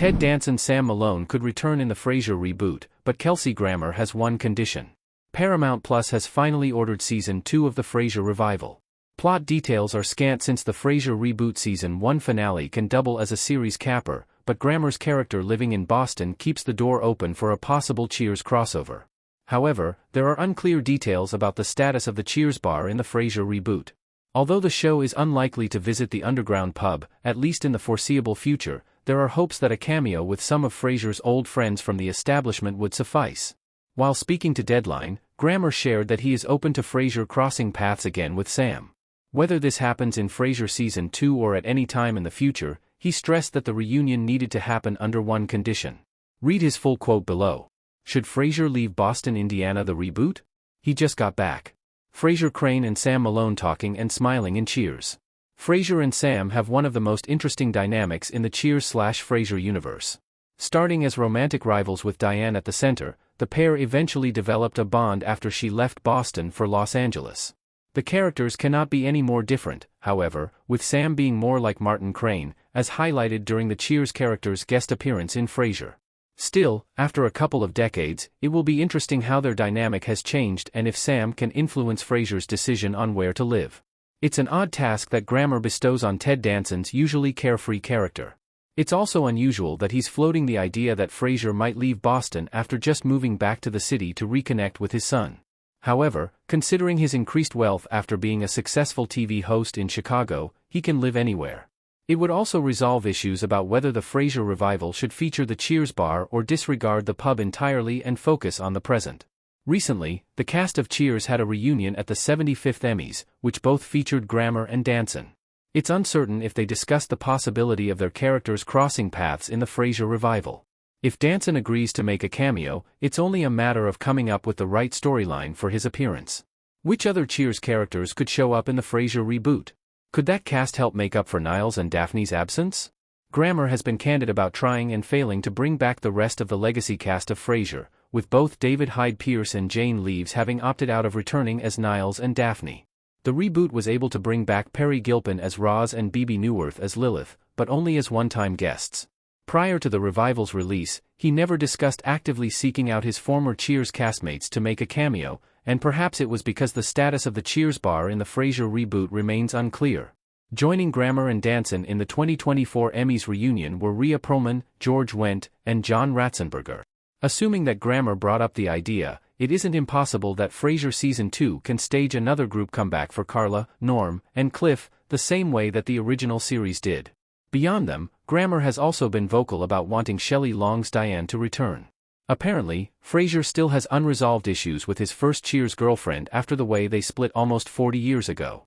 Ted Danson and Sam Malone could return in the Frasier reboot, but Kelsey Grammer has one condition. Paramount Plus has finally ordered Season 2 of the Frasier revival. Plot details are scant since the Frasier reboot Season 1 finale can double as a series capper, but Grammer's character living in Boston keeps the door open for a possible Cheers crossover. However, there are unclear details about the status of the Cheers bar in the Frasier reboot. Although the show is unlikely to visit the underground pub, at least in the foreseeable future, there are hopes that a cameo with some of Frasier's old friends from the establishment would suffice. While speaking to Deadline, Grammer shared that he is open to Frasier crossing paths again with Sam. Whether this happens in Frasier Season 2 or at any time in the future, he stressed that the reunion needed to happen under one condition. Read his full quote below. Should Frasier leave Boston, Indiana the reboot? He just got back. Frasier Crane and Sam Malone talking and smiling in Cheers. Frasier and Sam have one of the most interesting dynamics in the Cheers/Frasier universe. Starting as romantic rivals with Diane at the center, the pair eventually developed a bond after she left Boston for Los Angeles. The characters cannot be any more different, however, with Sam being more like Martin Crane, as highlighted during the Cheers character's guest appearance in Frasier. Still, after a couple of decades, it will be interesting how their dynamic has changed and if Sam can influence Frasier's decision on where to live. It's an odd task that Grammer bestows on Ted Danson's usually carefree character. It's also unusual that he's floating the idea that Frasier might leave Boston after just moving back to the city to reconnect with his son. However, considering his increased wealth after being a successful TV host in Chicago, he can live anywhere. It would also resolve issues about whether the Frasier revival should feature the Cheers bar or disregard the pub entirely and focus on the present. Recently, the cast of Cheers had a reunion at the 75th Emmys, which both featured Grammer and Danson. It's uncertain if they discussed the possibility of their characters crossing paths in the Frasier revival. If Danson agrees to make a cameo, it's only a matter of coming up with the right storyline for his appearance. Which other Cheers characters could show up in the Frasier reboot? Could that cast help make up for Niles and Daphne's absence? Grammer has been candid about trying and failing to bring back the rest of the legacy cast of Frasier, with both David Hyde Pierce and Jane Leeves having opted out of returning as Niles and Daphne. The reboot was able to bring back Perry Gilpin as Roz and Bebe Neuwirth as Lilith, but only as one-time guests. Prior to the revival's release, he never discussed actively seeking out his former Cheers castmates to make a cameo, and perhaps it was because the status of the Cheers bar in the Frasier reboot remains unclear. Joining Grammer and Danson in the 2024 Emmys reunion were Rhea Perlman, George Wendt, and John Ratzenberger. Assuming that Grammer brought up the idea, it isn't impossible that Frasier Season 2 can stage another group comeback for Carla, Norm, and Cliff, the same way that the original series did. Beyond them, Grammer has also been vocal about wanting Shelley Long's Diane to return. Apparently, Frasier still has unresolved issues with his first Cheers girlfriend after the way they split almost 40 years ago.